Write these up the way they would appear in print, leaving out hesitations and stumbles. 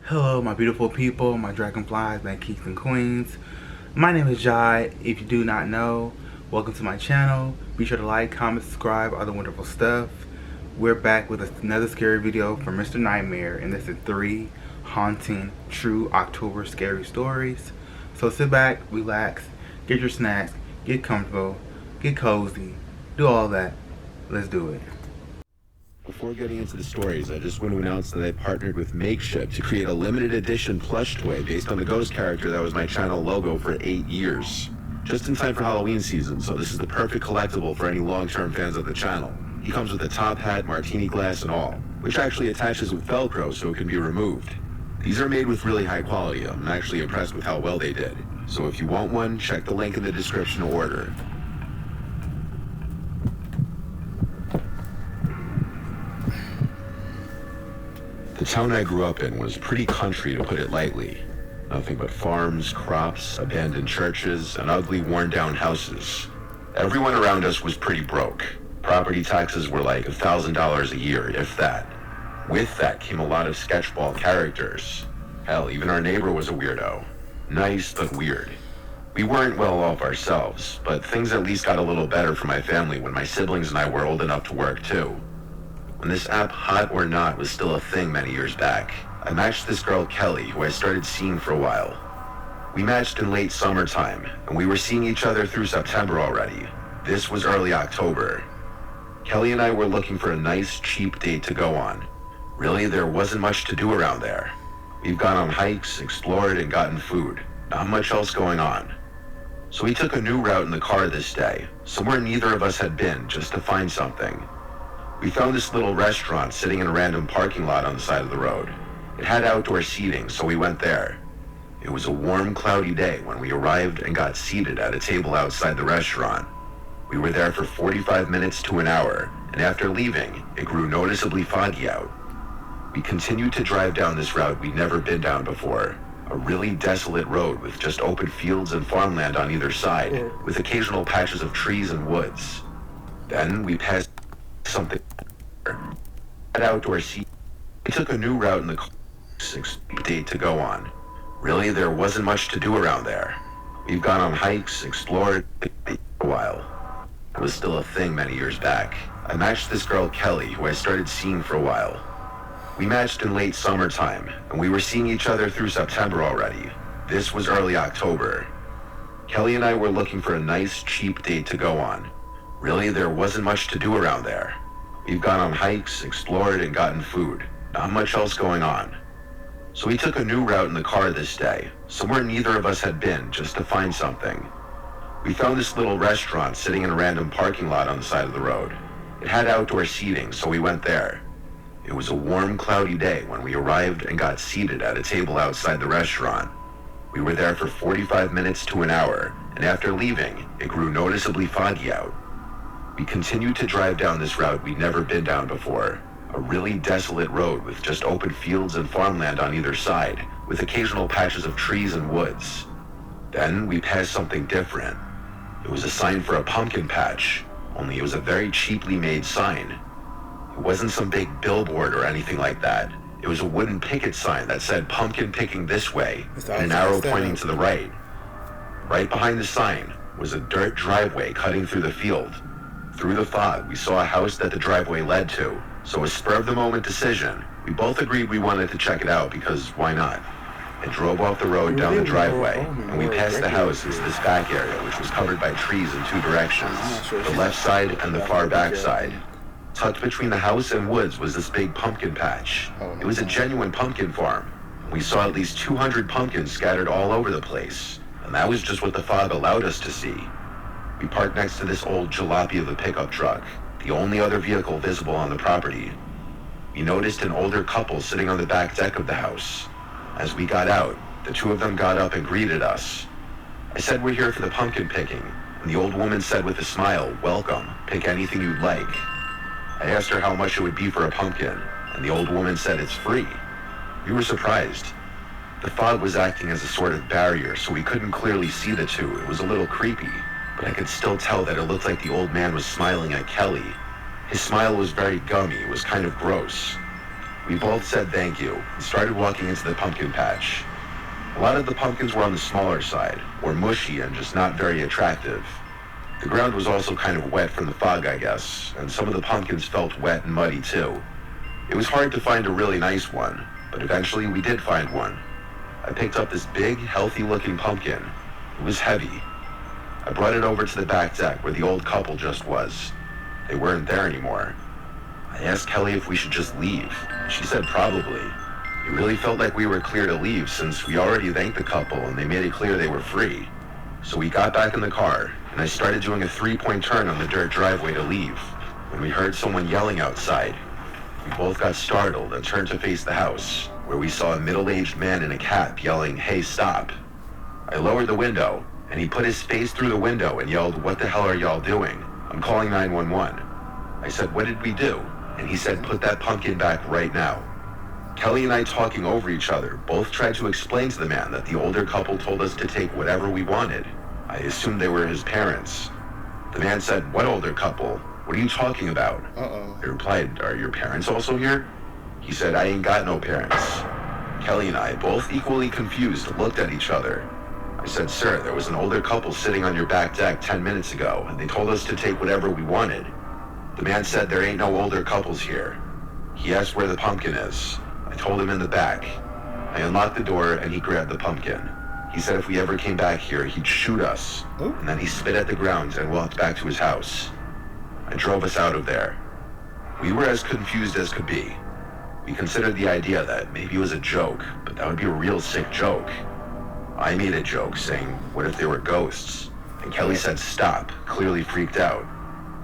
Hello, my beautiful people, my dragonflies, my kings and queens. My name is Jai. If you do not know, welcome to my channel. Be sure to like, comment, subscribe, all the wonderful stuff. We're back with another scary video from Mr. Nightmare, and this is 3 haunting, true October scary stories. So sit back, relax, get your snacks, get comfortable, get cozy, do all that. Let's do it. Before getting into the stories, I just want to announce that I partnered with Makeshift to create a limited edition plush toy based on the ghost character that was my channel logo for 8 years. Just in time for Halloween season, so this is the perfect collectible for any long-term fans of the channel. He comes with a top hat, martini glass, and all, which actually attaches with Velcro so it can be removed. These are made with really high quality. I'm actually impressed with how well they did. So if you want one, check the link in the description to order. The town I grew up in was pretty country, to put it lightly. Nothing but farms, crops, abandoned churches, and ugly, worn-down houses. Everyone around us was pretty broke. Property taxes were like $1,000 a year, if that. With that came a lot of sketchball characters. Hell, even our neighbor was a weirdo. Nice, but weird. We weren't well off ourselves, but things at least got a little better for my family when my siblings and I were old enough to work too. When this app, Hot or Not, was still a thing many years back, I matched this girl Kelly, who I started seeing for a while. We matched in late summertime, and we were seeing each other through September already. This was early October. Kelly and I were looking for a nice, cheap date to go on. Really, there wasn't much to do around there. We've gone on hikes, explored, and gotten food. Not much else going on. So we took a new route in the car this day, somewhere neither of us had been, just to find something. We found this little restaurant sitting in a random parking lot on the side of the road. It had outdoor seating, so we went there. It was a warm, cloudy day when we arrived and got seated at a table outside the restaurant. We were there for 45 minutes to an hour, and after leaving, it grew noticeably foggy out. We continued to drive down this route we'd never been down before, a really desolate road with just open fields and farmland on either side, with occasional patches of trees and woods. Then we passed something at outdoor seat. We took a new route in the car, 6 date to go on. Really, there wasn't much to do around there. We've gone on hikes, explored a while. It was still a thing many years back. I matched this girl Kelly, who I started seeing for a while. We matched in late summertime, and we were seeing each other through September already. This was early October. Kelly and I were looking for a nice, cheap date to go on. Really, there wasn't much to do around there. We've gone on hikes, explored, and gotten food. Not much else going on. So we took a new route in the car this day, somewhere neither of us had been, just to find something. We found this little restaurant sitting in a random parking lot on the side of the road. It had outdoor seating, so we went there. It was a warm, cloudy day when we arrived and got seated at a table outside the restaurant. We were there for 45 minutes to an hour, and after leaving, it grew noticeably foggy out. We continued to drive down this route we'd never been down before, a really desolate road with just open fields and farmland on either side, with occasional patches of trees and woods. Then we passed something different. It was a sign for a pumpkin patch, only it was a very cheaply made sign. It wasn't some big billboard or anything like that. It was a wooden picket sign that said pumpkin picking this way, and an arrow pointing to the right. Right behind the sign was a dirt driveway cutting through the field. Through the fog, we saw a house that the driveway led to, so a spur-of-the-moment decision, we both agreed we wanted to check it out because why not? I drove off the road down the driveway, and we passed the house into this back area, which was covered by trees in 2 directions, the left side and the far back side. Tucked between the house and woods was this big pumpkin patch. It was a genuine pumpkin farm. We saw at least 200 pumpkins scattered all over the place, and that was just what the fog allowed us to see. We parked next to this old jalopy of a pickup truck, the only other vehicle visible on the property. We noticed an older couple sitting on the back deck of the house. As we got out, the 2 of them got up and greeted us. I said we're here for the pumpkin picking, and the old woman said with a smile, "Welcome, pick anything you'd like." I asked her how much it would be for a pumpkin, and the old woman said it's free. We were surprised. The fog was acting as a sort of barrier, so we couldn't clearly see the 2. It was a little creepy, but I could still tell that it looked like the old man was smiling at Kelly. His smile was very gummy, it was kind of gross. We both said thank you and started walking into the pumpkin patch. A lot of the pumpkins were on the smaller side, or mushy and just not very attractive. The ground was also kind of wet from the fog, I guess, and some of the pumpkins felt wet and muddy too. It was hard to find a really nice one, but eventually we did find one. I picked up this big, healthy-looking pumpkin. It was heavy. I brought it over to the back deck where the old couple just was. They weren't there anymore. I asked Kelly if we should just leave. She said probably. It really felt like we were clear to leave since we already thanked the couple and they made it clear they were free. So we got back in the car, and I started doing a 3-point turn on the dirt driveway to leave, when we heard someone yelling outside. We both got startled and turned to face the house, where we saw a middle-aged man in a cap yelling, "Hey, stop." I lowered the window, and he put his face through the window and yelled, "What the hell are y'all doing? I'm calling 911. I said, "What did we do?" And he said, "Put that pumpkin back right now." Kelly and I, talking over each other, both tried to explain to the man that the older couple told us to take whatever we wanted. I assumed they were his parents. The man said, "What older couple? What are you talking about?" I replied, "Are your parents also here?" He said, "I ain't got no parents." Kelly and I, both equally confused, looked at each other. I said, "Sir, there was an older couple sitting on your back deck 10 minutes ago, and they told us to take whatever we wanted." The man said, "There ain't no older couples here." He asked where the pumpkin is. I told him in the back. I unlocked the door and he grabbed the pumpkin. He said if we ever came back here, he'd shoot us. And then he spit at the ground and walked back to his house. I drove us out of there. We were as confused as could be. We considered the idea that maybe it was a joke, but that would be a real sick joke. I made a joke saying, "What if they were ghosts?" And Kelly said, "Stop," clearly freaked out.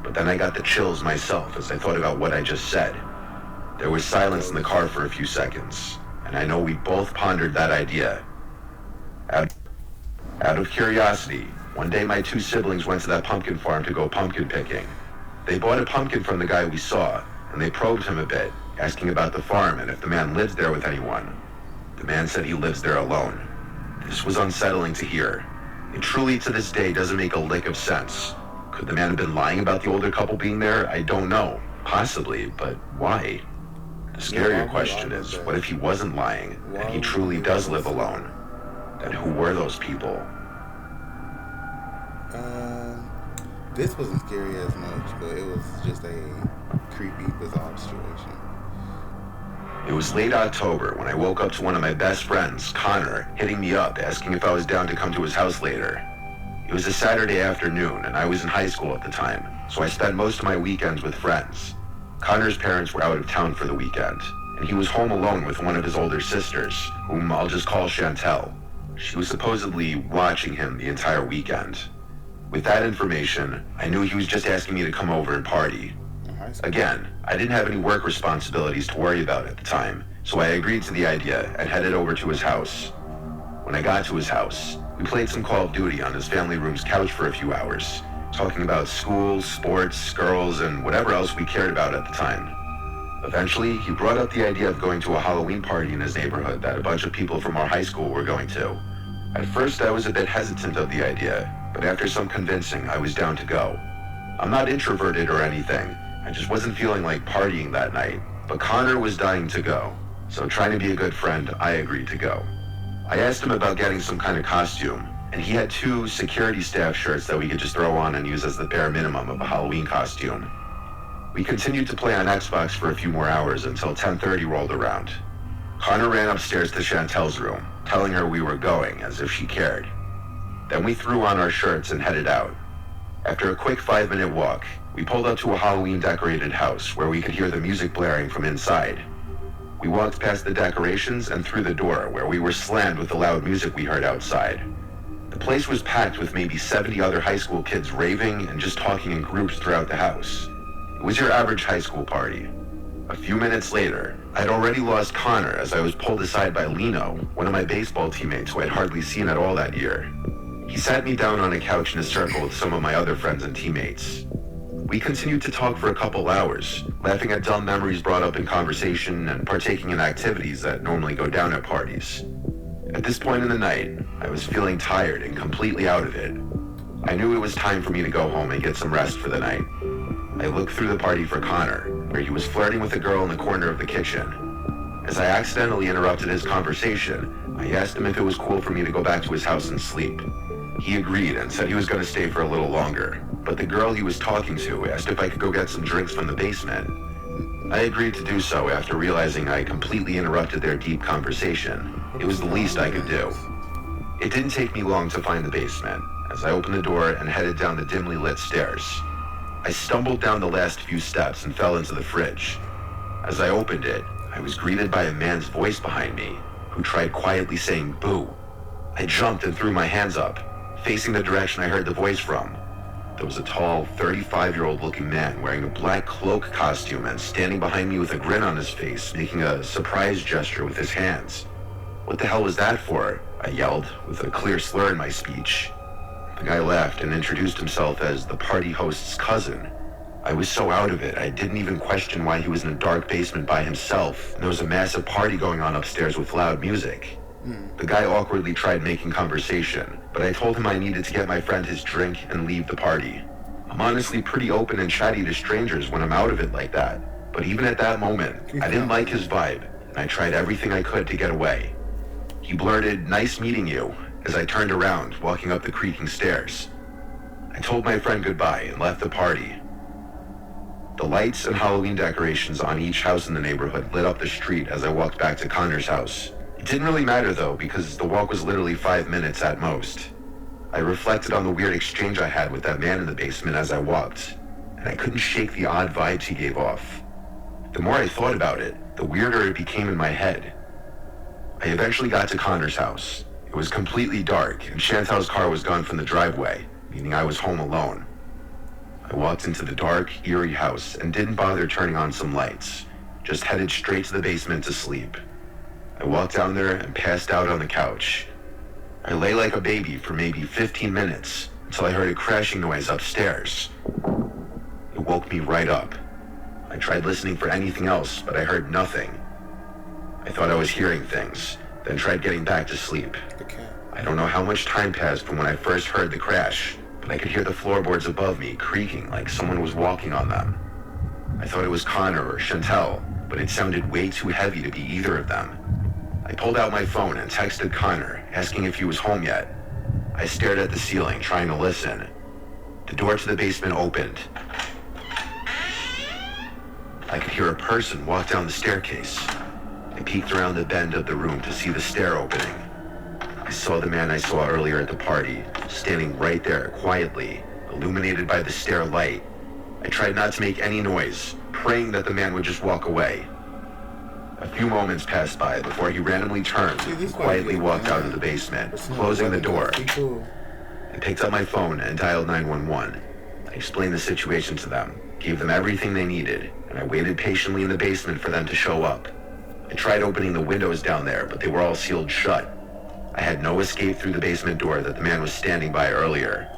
But then I got the chills myself as I thought about what I just said. There was silence in the car for a few seconds, and I know we both pondered that idea. Out of curiosity, one day my 2 siblings went to that pumpkin farm to go pumpkin picking. They bought a pumpkin from the guy we saw, and they probed him a bit, asking about the farm and if the man lives there with anyone. The man said he lives there alone. This was unsettling to hear. It truly, to this day, doesn't make a lick of sense. Could the man have been lying about the older couple being there? I don't know. Possibly, but why? The scarier question is, what if he wasn't lying, and he truly does live alone? Then who were those people? This wasn't scary as much, but it was just a creepy, bizarre situation. It was late October when I woke up to one of my best friends, Connor, hitting me up asking if I was down to come to his house later. It was a Saturday afternoon, and I was in high school at the time, so I spent most of my weekends with friends. Connor's parents were out of town for the weekend, and he was home alone with one of his older sisters, whom I'll just call Chantel. She was supposedly watching him the entire weekend. With that information, I knew he was just asking me to come over and party. Again, I didn't have any work responsibilities to worry about at the time, so I agreed to the idea and headed over to his house. When I got to his house, we played some Call of Duty on his family room's couch for a few hours, talking about school, sports, girls, and whatever else we cared about at the time. Eventually, he brought up the idea of going to a Halloween party in his neighborhood that a bunch of people from our high school were going to. At first, I was a bit hesitant of the idea, but after some convincing, I was down to go. I'm not introverted or anything. I just wasn't feeling like partying that night, but Connor was dying to go, so trying to be a good friend, I agreed to go. I asked him about getting some kind of costume, and he had 2 security staff shirts that we could just throw on and use as the bare minimum of a Halloween costume. We continued to play on Xbox for a few more hours until 10:30 rolled around. Connor ran upstairs to Chantel's room, telling her we were going, as if she cared. Then we threw on our shirts and headed out. After a quick 5-minute walk, we pulled up to a Halloween-decorated house where we could hear the music blaring from inside. We walked past the decorations and through the door where we were slammed with the loud music we heard outside. The place was packed with maybe 70 other high school kids raving and just talking in groups throughout the house. It was your average high school party. A few minutes later, I'd already lost Connor as I was pulled aside by Lino, one of my baseball teammates who I'd hardly seen at all that year. He sat me down on a couch in a circle with some of my other friends and teammates. We continued to talk for a couple hours, laughing at dumb memories brought up in conversation and partaking in activities that normally go down at parties. At this point in the night, I was feeling tired and completely out of it. I knew it was time for me to go home and get some rest for the night. I looked through the party for Connor, where he was flirting with a girl in the corner of the kitchen. As I accidentally interrupted his conversation, I asked him if it was cool for me to go back to his house and sleep. He agreed and said he was going to stay for a little longer, but the girl he was talking to asked if I could go get some drinks from the basement. I agreed to do so after realizing I completely interrupted their deep conversation. It was the least I could do. It didn't take me long to find the basement, as I opened the door and headed down the dimly lit stairs. I stumbled down the last few steps and fell into the fridge. As I opened it, I was greeted by a man's voice behind me, who tried quietly saying boo. I jumped and threw my hands up, facing the direction I heard the voice from. There was a tall, 35-year-old looking man wearing a black cloak costume and standing behind me with a grin on his face, making a surprise gesture with his hands. "What the hell was that for?" I yelled, with a clear slur in my speech. The guy laughed and introduced himself as the party host's cousin. I was so out of it, I didn't even question why he was in a dark basement by himself, and there was a massive party going on upstairs with loud music. The guy awkwardly tried making conversation, but I told him I needed to get my friend his drink and leave the party. I'm honestly pretty open and chatty to strangers when I'm out of it like that, but even at that moment, I didn't like his vibe, and I tried everything I could to get away. He blurted, "Nice meeting you," as I turned around, walking up the creaking stairs. I told my friend goodbye and left the party. The lights and Halloween decorations on each house in the neighborhood lit up the street as I walked back to Connor's house. It didn't really matter though, because the walk was literally 5 minutes at most. I reflected on the weird exchange I had with that man in the basement as I walked, and I couldn't shake the odd vibes he gave off. The more I thought about it, the weirder it became in my head. I eventually got to Connor's house. It was completely dark, and Chantal's car was gone from the driveway, meaning I was home alone. I walked into the dark, eerie house and didn't bother turning on some lights, just headed straight to the basement to sleep. I walked down there and passed out on the couch. I lay like a baby for maybe 15 minutes until I heard a crashing noise upstairs. It woke me right up. I tried listening for anything else, but I heard nothing. I thought I was hearing things, then tried getting back to sleep. I don't know how much time passed from when I first heard the crash, but I could hear the floorboards above me creaking like someone was walking on them. I thought it was Connor or Chantel, but it sounded way too heavy to be either of them. I pulled out my phone and texted Connor, asking if he was home yet. I stared at the ceiling, trying to listen. The door to the basement opened. I could hear a person walk down the staircase. I peeked around the bend of the room to see the stair opening. I saw the man I saw earlier at the party, standing right there, quietly, illuminated by the stair light. I tried not to make any noise, praying that the man would just walk away. A few moments passed by before he randomly turned and quietly walked out of the basement, closing the door. I picked up my phone and dialed 911. I explained the situation to them, gave them everything they needed, and I waited patiently in the basement for them to show up. I tried opening the windows down there, but they were all sealed shut. I had no escape through the basement door that the man was standing by earlier.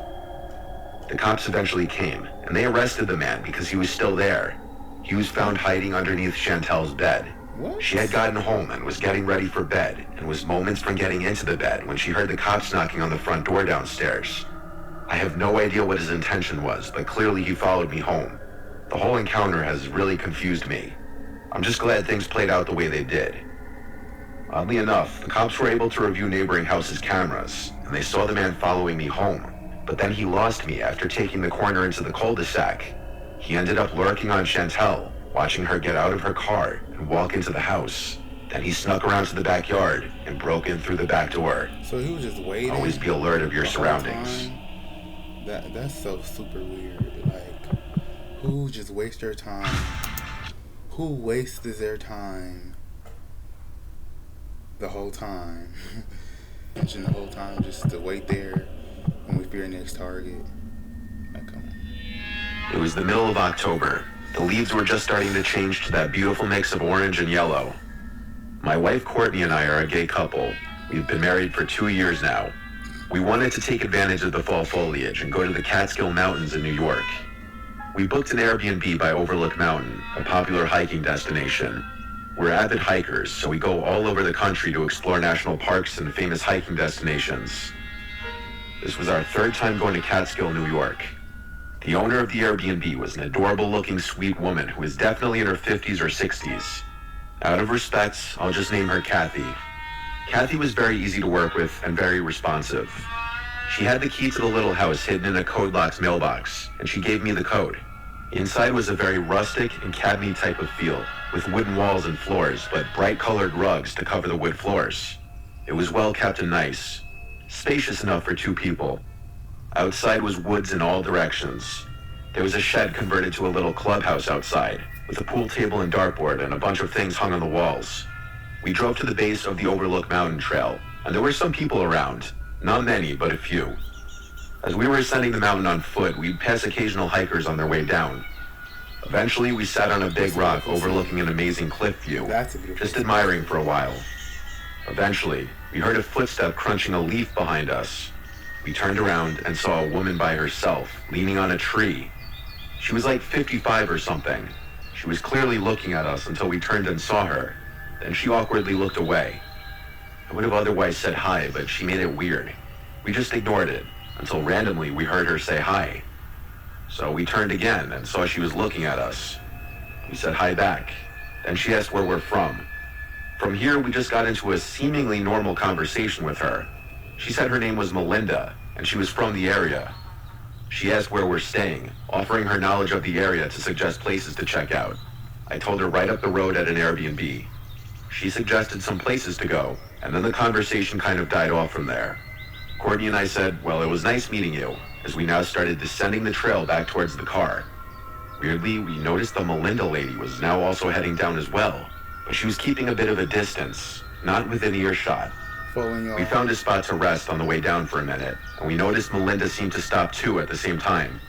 The cops eventually came, and they arrested the man because he was still there. He was found hiding underneath Chantel's bed. What? She had gotten home and was getting ready for bed, and was moments from getting into the bed when she heard the cops knocking on the front door downstairs. I have no idea what his intention was, but clearly he followed me home. The whole encounter has really confused me. I'm just glad things played out the way they did. Oddly enough, the cops were able to review neighboring houses' cameras, and they saw the man following me home. But then he lost me after taking the corner into the cul-de-sac. He ended up lurking on Chantel, watching her get out of her car and walk into the house. Then he snuck around to the backyard and broke in through the back door. So he was just waiting. Always be alert of your the whole surroundings. time? That's so super weird. Like, who just wastes their time? Who wastes their time the whole time? Imagine the whole time just to wait there and wait for your next target. Like, come on. It was the middle of October. The leaves were just starting to change to that beautiful mix of orange and yellow. My wife Courtney and I are a gay couple. We've been married for 2 years now. We wanted to take advantage of the fall foliage and go to the Catskill Mountains in New York. We booked an Airbnb by Overlook Mountain, a popular hiking destination. We're avid hikers, so we go all over the country to explore national parks and famous hiking destinations. This was our third time going to Catskill, New York. The owner of the Airbnb was an adorable-looking, sweet woman who was definitely in her 50s or 60s. Out of respect, I'll just name her Kathy. Kathy was very easy to work with and very responsive. She had the key to the little house hidden in a code lock's mailbox, and she gave me the code. Inside was a very rustic and cabiny type of feel, with wooden walls and floors, but bright-colored rugs to cover the wood floors. It was well kept and nice, spacious enough for 2 people. Outside was woods in all directions. There was a shed converted to a little clubhouse outside, with a pool table and dartboard and a bunch of things hung on the walls. We drove to the base of the Overlook Mountain Trail, and there were some people around. Not many, but a few. As we were ascending the mountain on foot, we'd pass occasional hikers on their way down. Eventually, we sat on a big rock overlooking an amazing cliff view, just admiring for a while. Eventually, we heard a footstep crunching a leaf behind us. We turned around and saw a woman by herself, leaning on a tree. She was like 55 or something. She was clearly looking at us until we turned and saw her. Then she awkwardly looked away. I would have otherwise said hi, but she made it weird. We just ignored it, until randomly we heard her say hi. So we turned again and saw she was looking at us. We said hi back. Then she asked where we're from. From here, we just got into a seemingly normal conversation with her. She said her name was Melinda, and she was from the area. She asked where we're staying, offering her knowledge of the area to suggest places to check out. I told her right up the road at an Airbnb. She suggested some places to go, and then the conversation kind of died off from there. Courtney and I said, well, it was nice meeting you, as we now started descending the trail back towards the car. Weirdly, we noticed the Melinda lady was now also heading down as well, but she was keeping a bit of a distance, not within earshot. We found a spot to rest on the way down for a minute, and we noticed Melinda seemed to stop too at the same time.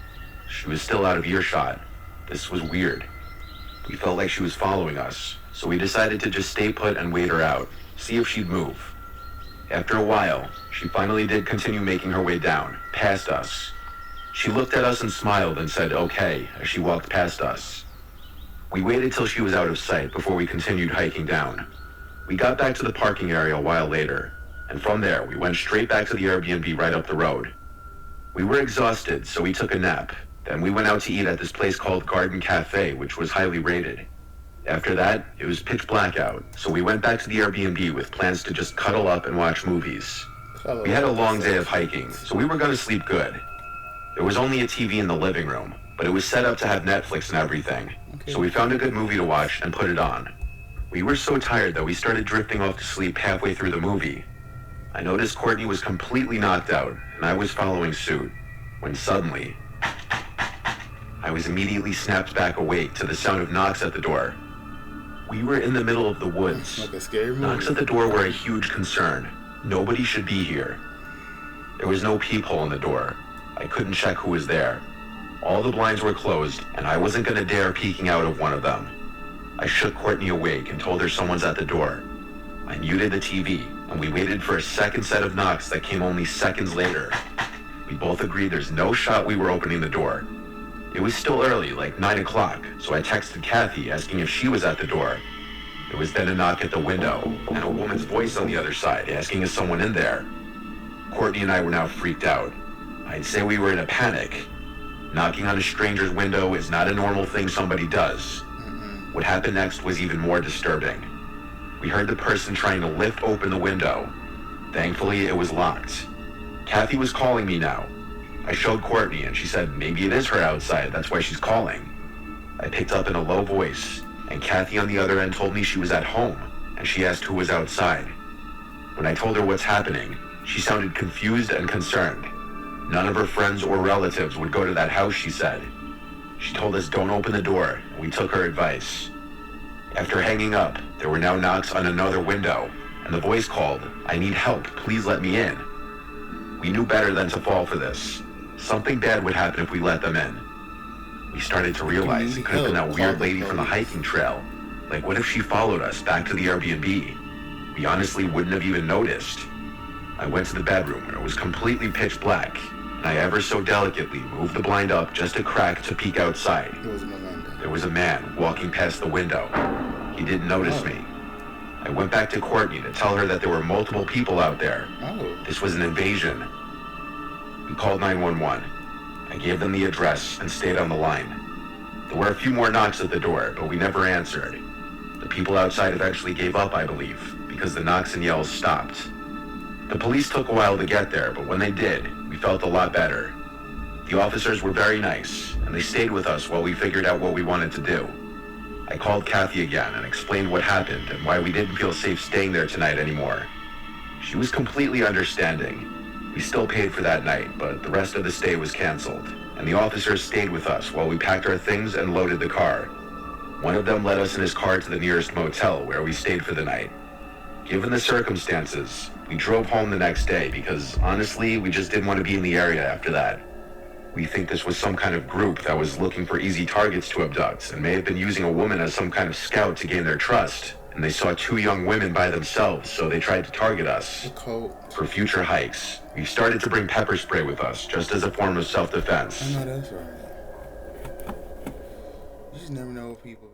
She was still out of earshot. This was weird. We felt like she was following us, so we decided to just stay put and wait her out, see if she'd move. After a while, she finally did continue making her way down, past us. She looked at us and smiled and said okay as she walked past us. We waited till she was out of sight before we continued hiking down. We got back to the parking area a while later, and from there we went straight back to the Airbnb right up the road. We were exhausted, so we took a nap. Then we went out to eat at this place called Garden Cafe, which was highly rated. After that, it was pitch black out, so we went back to the Airbnb with plans to just cuddle up and watch movies. We had a long day of hiking, so we were going to sleep good. There was only a TV in the living room, but it was set up to have Netflix and everything, so we found a good movie to watch and put it on. We were so tired that we started drifting off to sleep halfway through the movie. I noticed Courtney was completely knocked out, and I was following suit, when suddenly, I was immediately snapped back awake to the sound of knocks at the door. We were in the middle of the woods. Like a scary movie. Knocks at the door were a huge concern. Nobody should be here. There was no peephole in the door. I couldn't check who was there. All the blinds were closed, and I wasn't going to dare peeking out of one of them. I shook Courtney awake and told her someone's at the door. I muted the TV, and we waited for a second set of knocks that came only seconds later. We both agreed there's no shot we were opening the door. It was still early, like 9 o'clock, so I texted Kathy asking if she was at the door. There was then a knock at the window, and a woman's voice on the other side asking if someone in there. Courtney and I were now freaked out. I'd say we were in a panic. Knocking on a stranger's window is not a normal thing somebody does. What happened next was even more disturbing. We heard the person trying to lift open the window. Thankfully, it was locked. Kathy was calling me now. I showed Courtney, and she said maybe it is her outside, that's why she's calling. I picked up in a low voice, and Kathy on the other end told me she was at home, and she asked who was outside. When I told her what's happening, she sounded confused and concerned. None of her friends or relatives would go to that house, she said. She told us don't open the door, and we took her advice. After hanging up, there were now knocks on another window, and the voice called, "I need help, please let me in." We knew better than to fall for this. Something bad would happen if we let them in. We started to realize it could have been that weird lady from the hiking trail. Like, what if she followed us back to the Airbnb? We honestly wouldn't have even noticed. I went to the bedroom where it was completely pitch black, and I ever so delicately moved the blind up just a crack to peek outside. There was a man walking past the window. He didn't notice me. I went back to Courtney to tell her that there were multiple people out there. This was an invasion. We called 911. I gave them the address and stayed on the line. There were a few more knocks at the door, but we never answered. The people outside eventually gave up, I believe, because the knocks and yells stopped. The police took a while to get there, but when they did, we felt a lot better. The officers were very nice, and they stayed with us while we figured out what we wanted to do. I called Kathy again and explained what happened and why we didn't feel safe staying there tonight anymore. She was completely understanding. We still paid for that night, but the rest of the stay was canceled, and the officers stayed with us while we packed our things and loaded the car. One of them led us in his car to the nearest motel where we stayed for the night. Given the circumstances, we drove home the next day because, honestly, we just didn't want to be in the area after that. We think this was some kind of group that was looking for easy targets to abduct and may have been using a woman as some kind of scout to gain their trust. And they saw 2 young women by themselves, so they tried to target us. For future hikes, we've started to bring pepper spray with us, just as a form of self-defense. I know that's right. You just never know what people